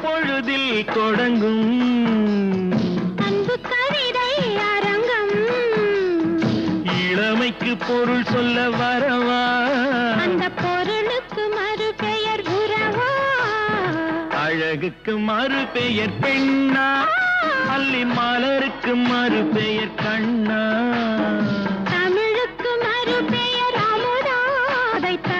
பொழுதில் தொடங்கும் அன்பு கவிதை அரங்கம் இளமைக்கு பொருள் சொல்ல வரவா அந்த பொருளுக்கு மறு பெயர் உறவா அழகுக்கு மறு பெயர் பெண்ணா அல்லி மலருக்கு மறு பெயர் கண்ணா